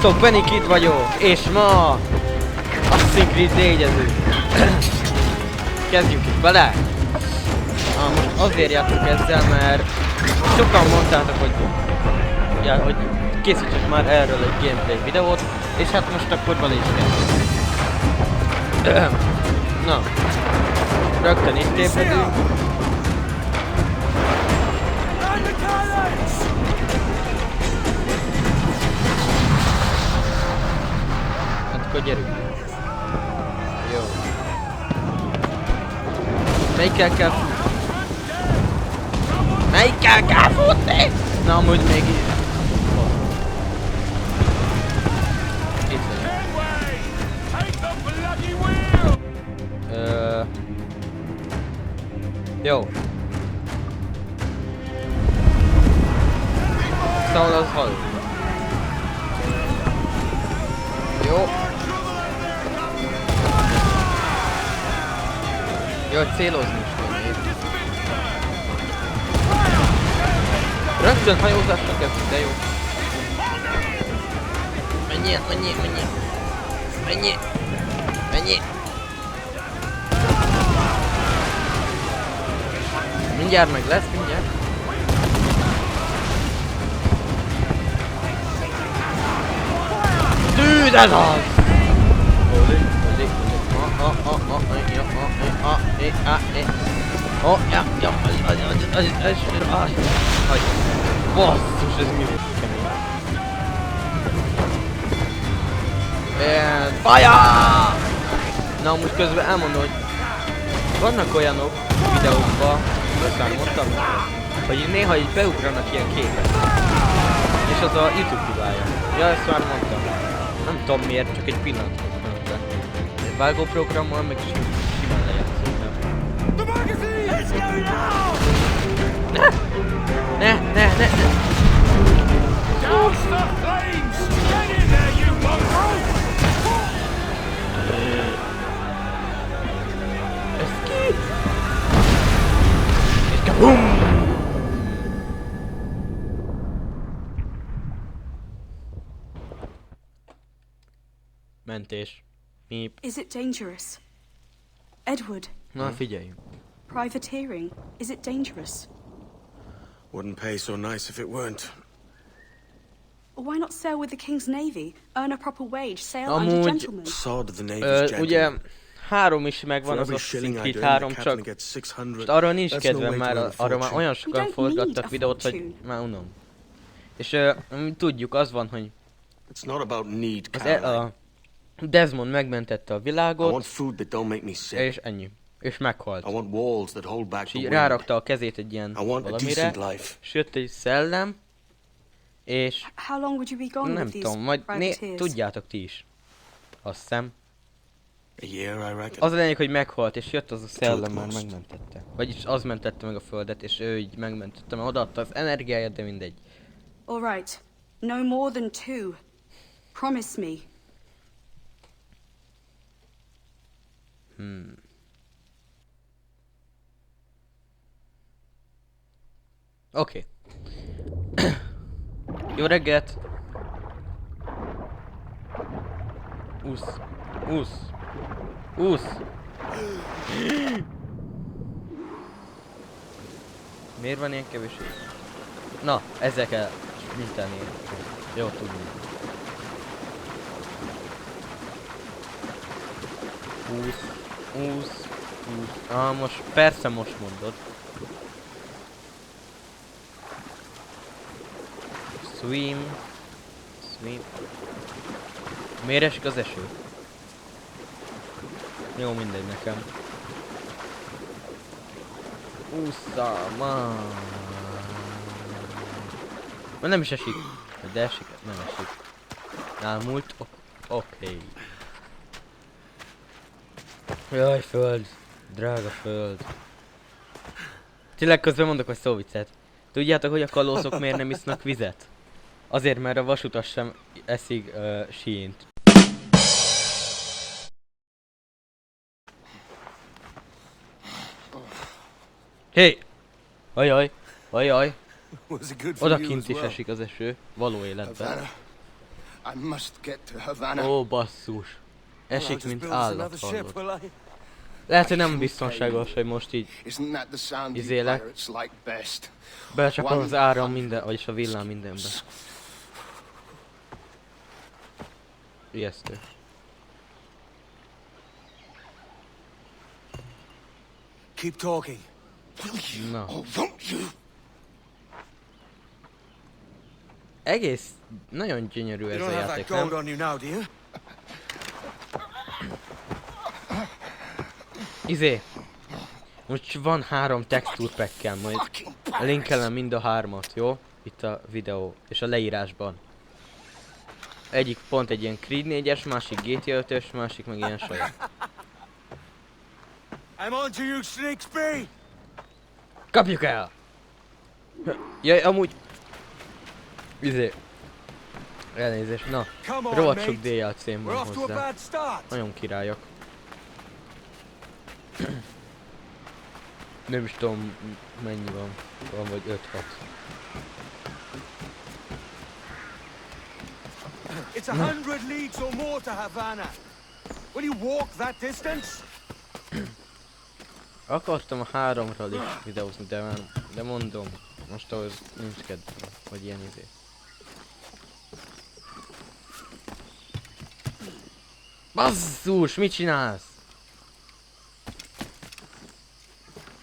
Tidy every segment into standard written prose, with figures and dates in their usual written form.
Sziasztok, Benny Kid vagyok, és ma Assassin's Creed 4-ezünk. Kezdjünk itt bele. Most azért játszunk ezzel, mert sokan mondtátok, hogy készítsek már erről egy gameplay videót, és hát most akkor bele is kell. Na, rögtön itt ébredünk. Akkor gyerünk. Jó. Melyikkel kell futni? Melyikkel kell futni? Na amúgy még így. Itt vagyok. Jó. Szóval az hal. Jó. Jó, hogy célozni is könnyű. Rögtön hajózásra kezdjük, de jó. Menjél. Mindjárt meg lesz, mindjárt. Dude, ez az! Basszus, ez mi volt kemény. Fire! Na most közben elmondom, hogy vannak olyanok videókban, aztán mondtam, hogy néha így beugranak ilyen képek. És az a YouTube hibája. Ja, ezt már mondtam. Nem tudom miért, csak egy pillanatot mondtam. Vágóprogrammal meg simán lejátszom. Ne! Ez ki? És kabum! Mentés. Meep. Is it dangerous? Edward. Na, figyeljünk. Privateering. Is it dangerous? Wouldn't pay so nice if it weren't. Why not sail with the King's Navy? Earn a proper wage, sail under gentlemen. Sod the Navy's gentlemen. Ugye 3 is megvan az Assassin's Creed 3, csak most arra nincs kedvem már, arra már olyan sokan forgattak videót, hogy már unom. És tudjuk, az van, hogy It's not about need, a Desmond megmentette a világot, I want food that don't make me sick. és ennyi. És meghalt. I want walls that hold back És the így wind. rárakta a kezét egy ilyen valamire, és jött egy szellem, és How long would you be gone nem with these tudom, majd privateers? tudjátok ti is. Azt hiszem. A year, I reckon. Az a lényeg, hogy meghalt, és jött az a szellem, már megmentette. Vagyis az mentette meg a földet, és ő így megmentette, mert odaadta az energiáját, de mindegy. All right. No more than 2. Promise me. Oké. Jó reggelt! Úsz! Miért van ilyen kevés? Na, ezzel kell mintelni. Jó, tudni. Úsz. Most persze most mondod. Swim. Miért esik az eső? Jó, mindegy nekem. Ússza, man. Nem is esik. De esik, nem esik. Elmúlt. Oké. Jaj, föld. Drága föld. Tényleg közben mondok egy szóviccet. Tudjátok, hogy a kalózok miért nem isznak vizet? Azért, mert a vasutas sem eszik sínt. Hé! Ajaj! Ajaj! Oda kint is esik az eső, való életben. I must get to Havana. Ó, basszus. Esik, I'll just mint build us állat, another ship, hallod. will I? Lehet, hogy nem biztonságos, hogy most így Isn't that the sound you izélek. pirates like best? Belecsapom az áram minden, vagyis a villám mindenbe. Ijesztő. Keep talking. Will you No. or won't you? Egész nagyon gyönyörű You ez a don't have that játék, gold nem? on you now, do you? Most van 3 textúrpackkel, majd Fucking linkelem mind a 3-at, jó? Itt a videó és a leírásban. Egyik pont egy ilyen Creed 4-es, másik GTA 5-ös, másik meg ilyen saját. I'm on to you, Snakesby! Kapjuk el! Jaj, amúgy... Elnézést, na. Come on, Rohadt sok mate. DLC-m We're van off to a hozzá. bad start. Nagyon királyok. Nem is tudom mennyi van. Van vagy 5-6. It's 100 leagues or more to Havana. Will you walk that distance? Akartam a 3-ral is videózni, de mondom, most ahhoz nincs kedvem, vagy ilyen izé. Basszus, mit csinálsz?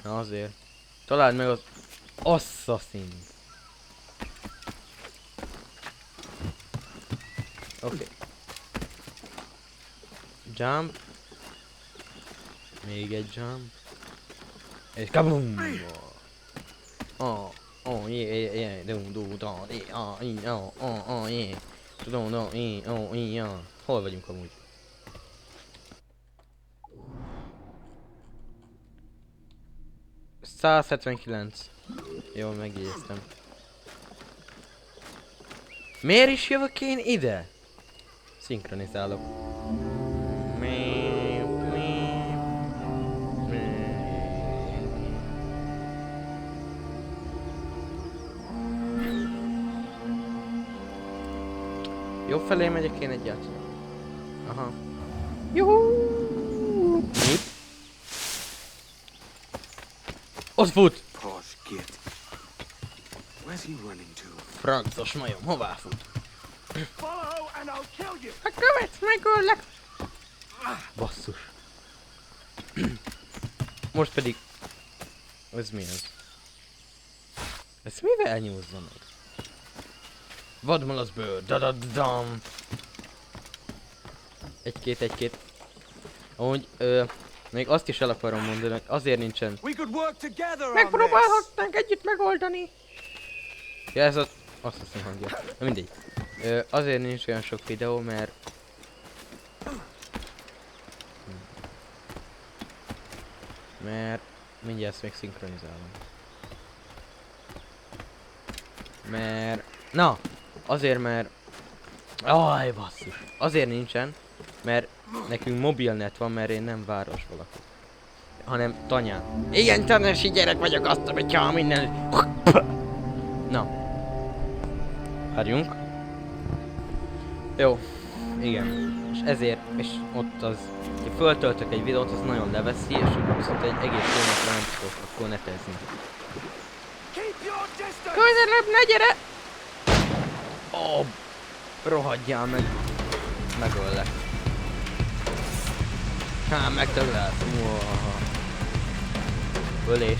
Na azért. Találd meg az Assassin. Oké. Jump. Még egy jump. És kabum! Oh, yeah, yeah. Hol vagyunk amúgy? $179. Jól megjegyeztem. Miért is jövök én ide? Szinkronizálok. Jobb felé megyek én egyáltalán. Aha. Juhú! Mi? Ott fut! Posh git. Where's he running to? Francos majom, hová fut? Follow and I'll kill you! Ha követsz, megöllek! Basszus. Most pedig... Ez mi ez? Ez mivel nyúzza meg? Vadmalacbőr, dadadadam! Egy-két. Amúgy, még azt is el akarom mondani, hogy azért nincsen... We could work together on Megpróbálhatnánk együtt megoldani! Ja, ez az... Azt hiszem hangja. Na mindegy. Azért nincs olyan sok videó, mert... Mindjárt ezt még szinkronizálom. Na! Azért, mert... Aj, basszus! Azért nincsen, mert nekünk mobilnet van, mert én nem városban lakok. Hanem tanyán. Igen, tanúsi gyerek vagyok, azt a minden... Na. Várjunk. Jó. Igen. És ezért, és ott az... Ha föltöltök egy videót, az nagyon leveszi, és viszont egy egész hónapra nem tudok akkor netezni. Közelebb ne gyere! Ó, rohadjál meg. Megöllek. Megtöglelsz. Ölés.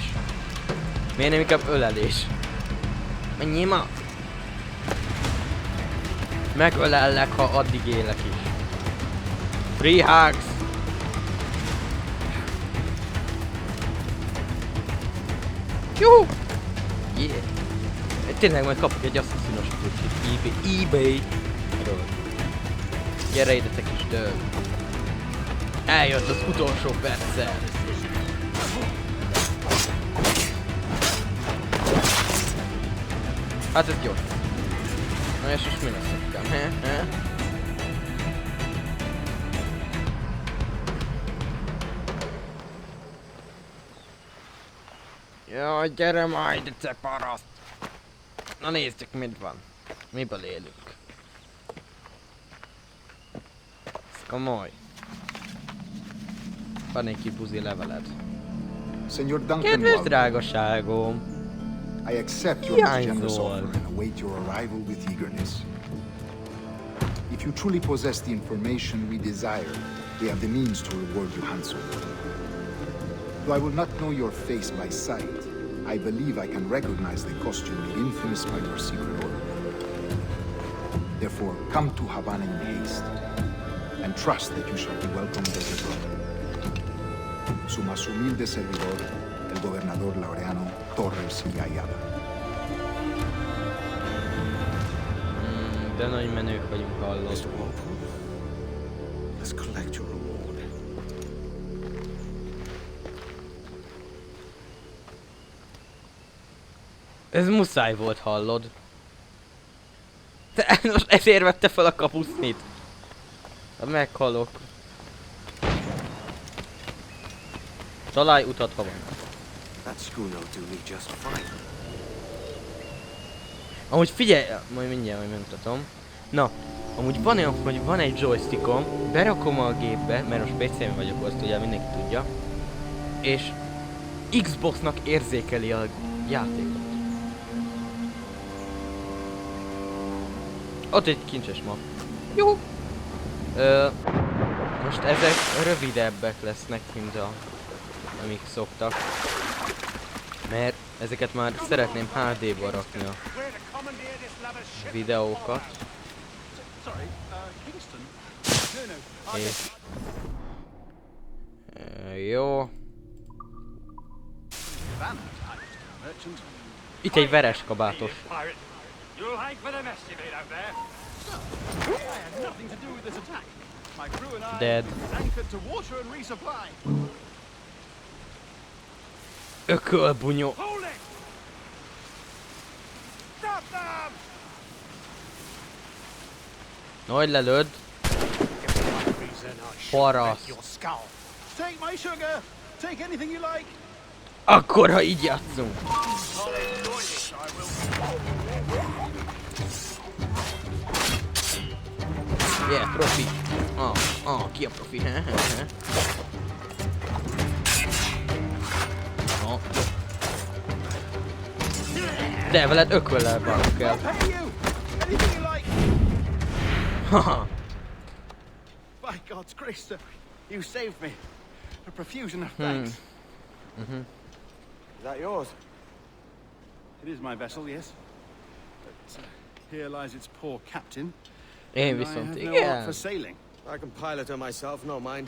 Miért nem inkább ölelés? Menjél ma! Megölellek, ha addig élek is. Free hugs! Juhu! Yeah! Tényleg majd kapok egy asszasszinos kocsit. eBay-ről. Gyere ide, te kis dög. Eljött az utolsó perccel. Hát ez jó. Na és mi lesz nekem, he? Jaj, gyere majd, te paraszt! Na nézzük, mit van. Miből élünk. Komoly. Van egy kis buzi leveled. Senor Duncan Kedves Waldo, drágaságom! I accept your most generous Hiányzol. offer and await your arrival with eagerness. If you truly possess the information we desire, we have the means to reward you handsomely. Though I will not know your face by sight, I believe I can recognize the costume made infamous by your secret order. Therefore, come to Havana in haste, and trust that you shall be welcomed as a brother. Su más humilde servidor, el gobernador Laureano Torres y Ayala. De nagy menők vagyunk, hallod. Mr. Walpole, let's collect your reward. Ez muszáj volt, hallod. Te most ezért vette fel a kapusznit. Meghalok. Találj utat, ha van. That schooner will do me just fine. Amúgy figyelj, majd mindjárt megmutatom. Na, amúgy van olyan, hogy van egy joystickom, berakom a gépbe, mert most PC-n vagyok, azt ugye mindenki tudja. És Xbox-nak érzékeli a játékot. Ott egy kincses map. Jó. Most ezek rövidebbek lesznek, mint amik szoktak. Mert ezeket már szeretném HD-ba rakni a videókat. És... jó. Itt egy veres kabátos. Dead. Ökölbunyó. Nagy lelőd. Parasz. Take my sugar! Take anything you like! Akkor, ha így játszunk. Yeah, profi. Ki a profi? De veled ököllel bánok el. Hey you! Anything you like! Haha. By God's grace, sir, you saved me. A profusion of thanks. Is that yours? It is my vessel, yes. But here lies its poor captain. Én and I viszont have no art igen. for sailing. I can pilot her myself, no mind.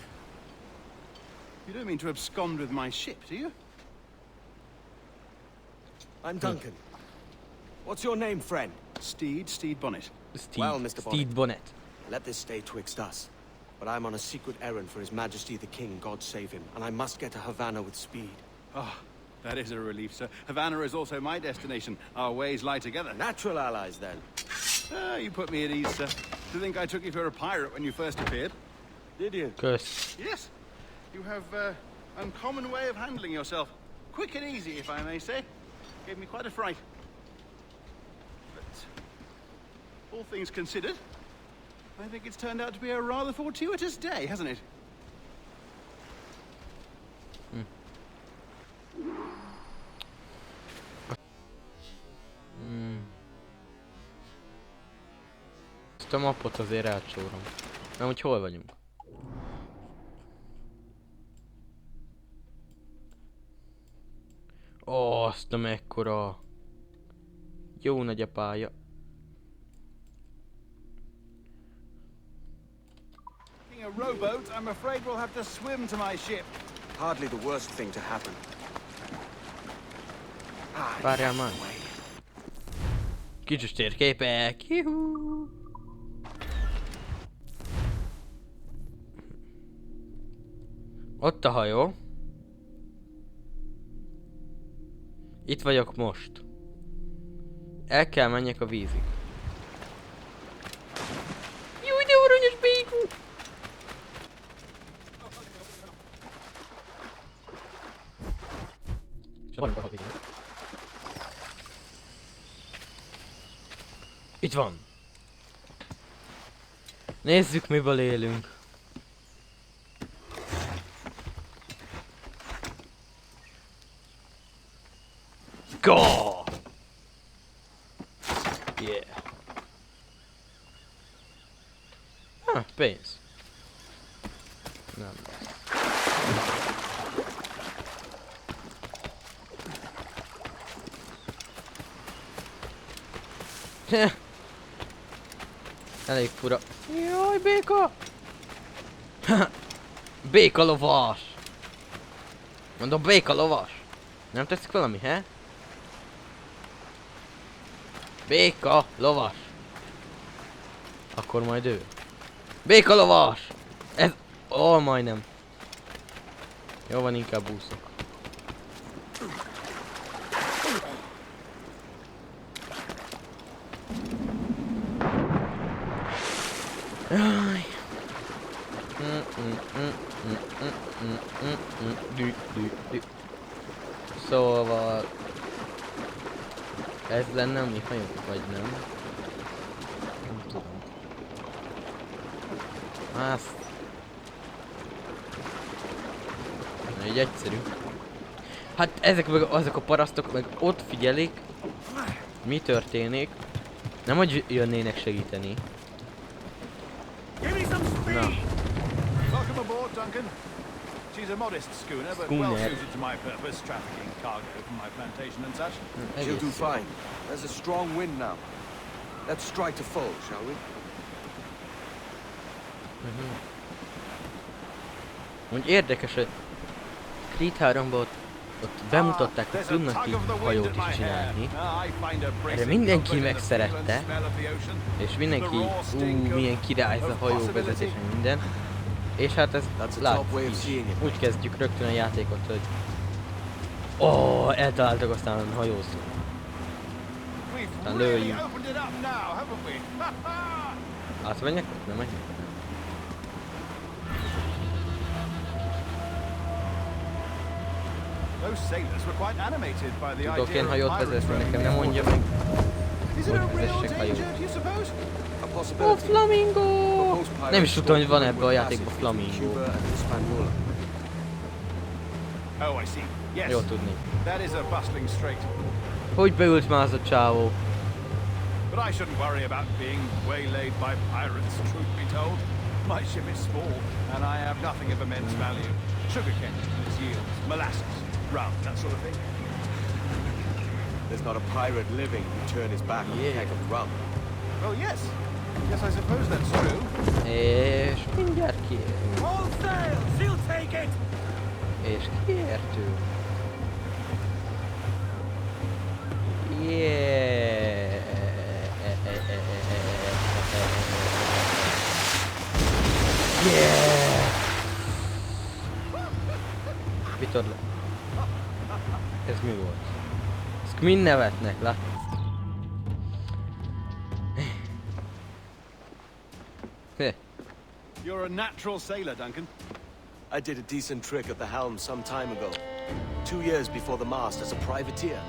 You don't mean to abscond with my ship, do you? I'm Duncan. What's your name, friend? Steed Bonnet. Well, Mr. Steve Bonnet. Let this stay twixt us. But I'm on a secret errand for His Majesty the King, God save him, and I must get to Havana with speed. Oh, that is a relief, sir. Havana is also my destination. Our ways lie together. Natural allies, then. Ah, you put me at ease, sir. To think I took you for a pirate when you first appeared. Did you? Kösz. Yes. You have uncommon way of handling yourself. Quick and easy, if I may say. Gave me quite a fright. But all things considered, I think it's turned out to be a rather fortuitous day, hasn't it? Ezt a mapot azért elcsórom. Na, hogy hol vagyunk? Ó, azt a mekkora. Jó nagy a pálya. Being a rowboat, I'm afraid we'll have to swim to my ship. Hardly the worst thing to happen. Várjál már. Kicsit térképek. Juhú. Ott a hajó. Itt vagyok most. El kell menjek a vízig. Jó, de aranyos békú! Itt van. Nézzük, miből élünk. go! Yeah. Pénz. Nem lesz. Elég fura. Jaj, béka! Béka lovas! Mondom, béka lovas! Nem tetszik valami, he? Béka lovas! Akkor majd ő. Béka lovas! Ez... Ó, majdnem. Jó van, inkább úszok. Jaj. Szóval... Ez lenne a mi hajunk, vagy nem? Nem tudom. Azt... Így egyszerű. Hát ezek meg azok a parasztok meg ott figyelik, mi történik. Nem hogy jönnének segíteni. Na. Welcome aboard, Duncan. She's a modest schooner, but well suited to my purpose, trafficking cargo from my plantation and such. She'll do fine. There's a strong wind now. Let's strike to foe, shall we? Úgy érdekes, hogy Creed 3-ban ott bemutatták, hogy tudnak így hajót is csinálni. Erre mindenki megszerette, és mindenki, milyen király ez a hajóvezetés, minden. És hát ez látszik. Úgy kezdjük rögtön a játékot, hogy eltaláltak, aztán hajózunk. Aztán lőjünk. Átmenjek? Nem menjek? Tudok én hajót vezetni, nekem nem mondja meg, hogy vezessek hajót. Ó, flamingo! Nem is tudom, hogy van ebben a játékban flamingo. Jó tudni. Hogy beült már az a csávó? But I shouldn't worry about being waylaid by pirates, truth be told. My ship is small, and I have nothing of immense value. Sugarcane, its yields, molasses, rum, that sort of thing. There's not a pirate living who turn his back on a keg of rum. Well, yes. Yes, I suppose that's true. És mindjárt kiértünk. All sail! She'll take it! És kiértünk. Yeah. Yeah. Vitod le. Ez mi volt? Ezt mind nevetnek, látod? You're a natural sailor, Duncan. I did a decent trick at the helm some time ago. 2 years before the mast as a privateer.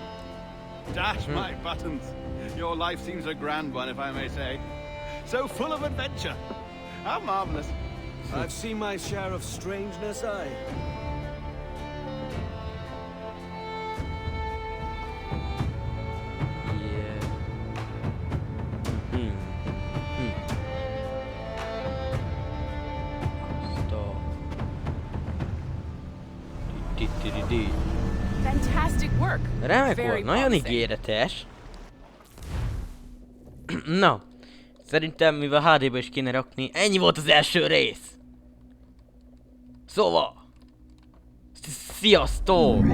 Dash my buttons. Your life seems a grand one, if I may say. So full of adventure. How marvelous. I've seen my share of strangeness, Fantastic work. Remek Very volt, nagyon promising. ígéretes. Na, szerintem mivel HD-ba is kéne rakni, ennyi volt az első rész. Szóval, sziasztok!